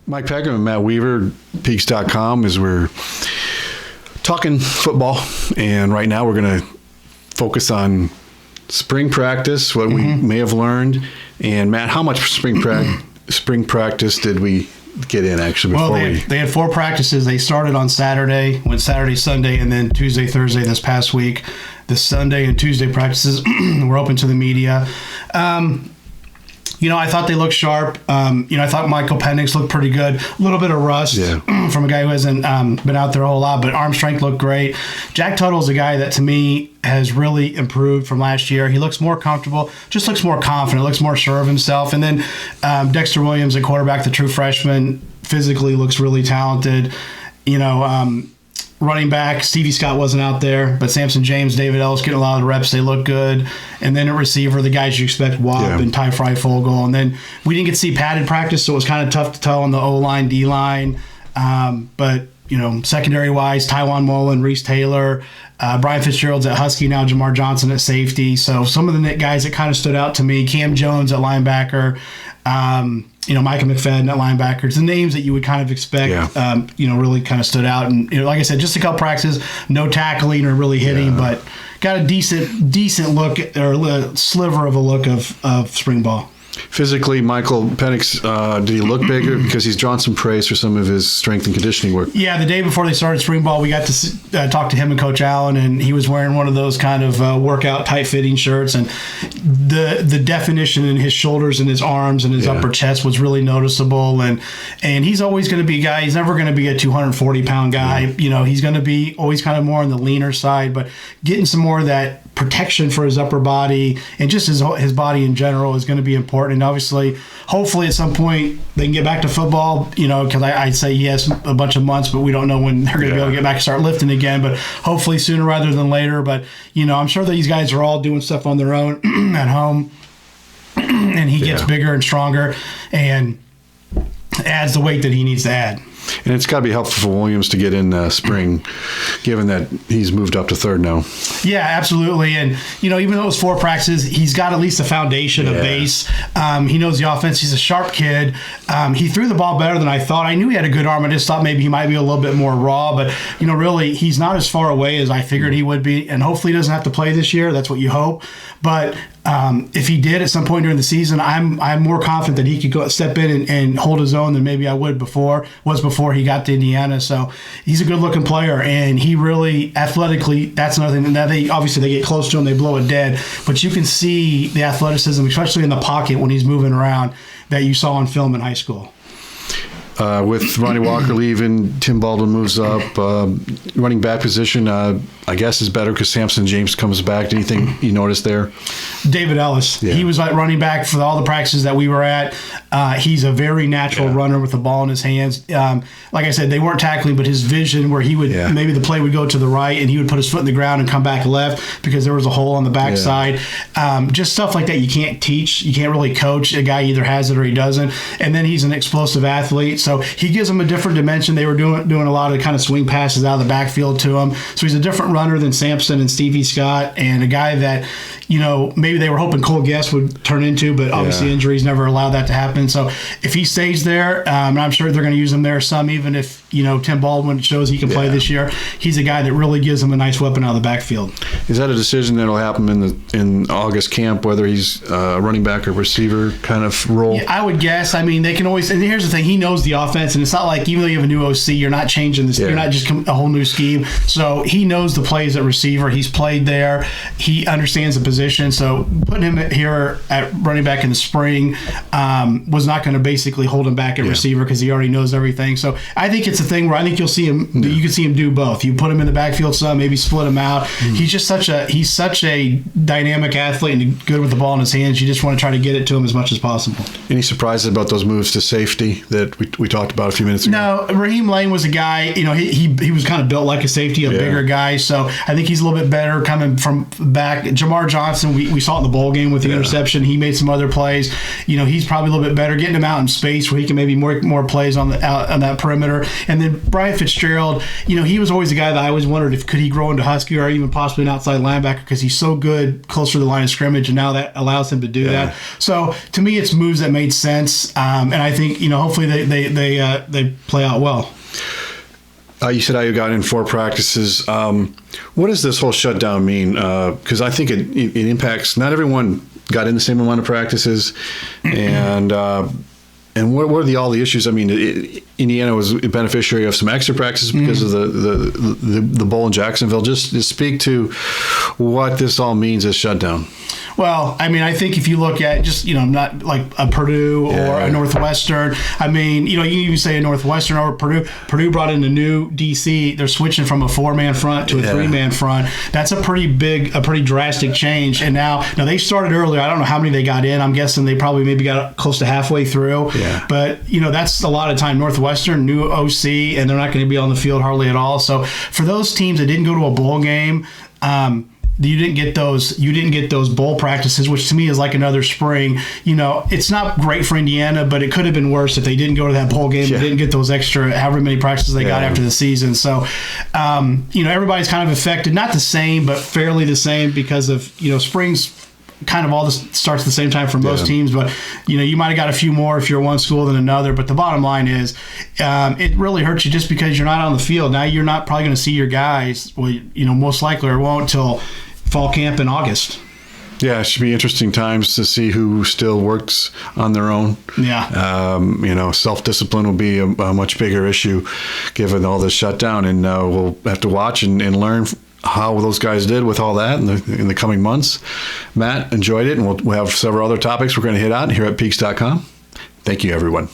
Mike Pegram and Matt Weaver, Peaks.com, as we're talking football. And right now we're going to focus on spring practice, what we may have learned. And Matt, how much spring practice did we get in actually before they had 4 practices. They started on Saturday, went Saturday, Sunday, and then Tuesday, Thursday this past week. The Sunday and Tuesday practices were open to the media. I thought they looked sharp. I thought Michael Penix looked pretty good. A little bit of rust from a guy who hasn't been out there a whole lot, but arm strength looked great. Jack Tuttle's a guy that, to me, has really improved from last year. He looks more comfortable, just looks more confident, looks more sure of himself. And then Dexter Williams, a quarterback, the true freshman, physically looks really talented. Running back, Stevie Scott wasn't out there, but Samson James, David Ellis getting a lot of the reps. They look good. And then at receiver, the guys you expect, Watt and Ty Freifogel. And then we didn't get to see padded practice, so it was kind of tough to tell on the O-line, D-line. But secondary-wise, Tywan Mullen, Reese Taylor, Brian Fitzgerald's at Husky now, Jamar Johnson at safety. So some of the guys that kind of stood out to me, Cam Jones at linebacker, Micah McFadden at linebacker. It's the names that you would kind of expect, really kind of stood out. And like I said, just a couple practices, no tackling or really hitting, but got a decent look or a sliver of a look of spring ball. Physically, Michael Penix, did he look bigger? Because he's drawn some praise for some of his strength and conditioning work. Yeah, the day before they started spring ball, we got to talk to him and Coach Allen, and he was wearing one of those kind of workout tight-fitting shirts, and the definition in his shoulders and his arms and his upper chest was really noticeable. And he's always going to be a guy. He's never going to be a 240-pound guy. He's going to be always kind of more on the leaner side, but getting some more of that protection for his upper body and just his body in general is going to be important. And obviously, hopefully at some point they can get back to football, because I'd say he has a bunch of months, but we don't know when they're going to be able to get back and start lifting again, but hopefully sooner rather than later. But, I'm sure that these guys are all doing stuff on their own at home, and he gets bigger and stronger and adds the weight that he needs to add. And it's got to be helpful for Williams to get in spring, given that he's moved up to third now. Yeah, absolutely. And, even though it was 4 practices, he's got at least a foundation, a base. He knows the offense. He's a sharp kid. He threw the ball better than I thought. I knew he had a good arm. I just thought maybe he might be a little bit more raw. But, really, he's not as far away as I figured he would be. And hopefully he doesn't have to play this year. That's what you hope. But if he did at some point during the season, I'm more confident that he could step in and hold his own than maybe I was before he got to Indiana. So he's a good-looking player, and he really athletically, that's another thing. Now they get close to him, they blow it dead, but you can see the athleticism, especially in the pocket when he's moving around, that you saw on film in high school. With Ronnie Walker leaving, Tim Baldwin moves up. Running back position, I guess, is better because Samson James comes back. Anything you noticed there? David Ellis. Yeah. He was like running back for all the practices that we were at. He's a very natural runner with the ball in his hands. Like I said, they weren't tackling, but his vision where he would maybe the play would go to the right and he would put his foot in the ground and come back left because there was a hole on the backside. Just stuff like that you can't teach. You can't really coach. A guy either has it or he doesn't. And then he's an explosive athlete. So he gives them a different dimension. They were doing a lot of kind of swing passes out of the backfield to him. So he's a different runner than Sampson and Stevie Scott, and a guy that, maybe they were hoping Cole Guest would turn into, but obviously injuries never allowed that to happen. So if he stays there, and I'm sure they're going to use him there some, even if, Tim Baldwin shows he can play this year, he's a guy that really gives them a nice weapon out of the backfield. Is that a decision that will happen in August camp, whether he's a running back or receiver kind of role? Yeah, I would guess. I mean, they can always, and here's the thing, he knows the offense, and it's not like, even though you have a new OC, you're not changing this, you're not just a whole new scheme. So he knows the plays at receiver. He's played there. He understands the position. So putting him here at running back in the spring was not going to basically hold him back at receiver because he already knows everything. So I think it's a thing where I think you'll see him. You can see him do both. You put him in the backfield some, maybe split him out. He's just such a dynamic athlete and good with the ball in his hands. You just want to try to get it to him as much as possible. Any surprises about those moves to safety that we talked about a few minutes ago? No, Raheem Lane was a guy. He was kind of built like a safety, a bigger guy. So I think he's a little bit better coming from back. Jamar Johnson, we saw it in the bowl game with the interception. He made some other plays. He's probably a little bit better getting him out in space where he can maybe make more plays on that perimeter. And then Brian Fitzgerald, he was always a guy that I always wondered if could he grow into Husky or even possibly an outside linebacker, because he's so good closer to the line of scrimmage, and now that allows him to do that. So to me, it's moves that made sense, and I think hopefully they play out well. You said I got in 4 practices. What does this whole shutdown mean? Because I think it impacts, not everyone got in the same amount of practices, and what are all the issues? I mean, Indiana was a beneficiary of some extra practices because of the bowl in Jacksonville. Just speak to what this all means as shutdown. Well, I mean, I think if you look at just, not like a Purdue or a Northwestern, I mean, you can even say a Northwestern or Purdue. Purdue brought in a new DC. They're switching from a 4-man front to a 3-man front. That's a pretty drastic change. And now they started earlier. I don't know how many they got in. I'm guessing they probably maybe got close to halfway through. Yeah. But, that's a lot of time. Northwestern, new OC, and they're not going to be on the field hardly at all. So for those teams that didn't go to a bowl game, you didn't get those bowl practices, which to me is like another spring. It's not great for Indiana, but it could have been worse if they didn't go to that bowl game and didn't get those extra however many practices they got after the season. So, everybody's kind of affected, not the same, but fairly the same, because of, spring's kind of all this starts at the same time for most teams, but you might have got a few more if you're one school than another. But the bottom line is, it really hurts you just because you're not on the field. Now you're not probably going to see your guys, most likely, or won't till fall camp in August. Yeah, it should be interesting times to see who still works on their own. Yeah. Self-discipline will be a much bigger issue given all this shutdown, and we'll have to watch and learn how those guys did with all that in the coming months. Matt, enjoyed it, and we'll have several other topics we're going to hit on here at Peaks.com. Thank you, everyone.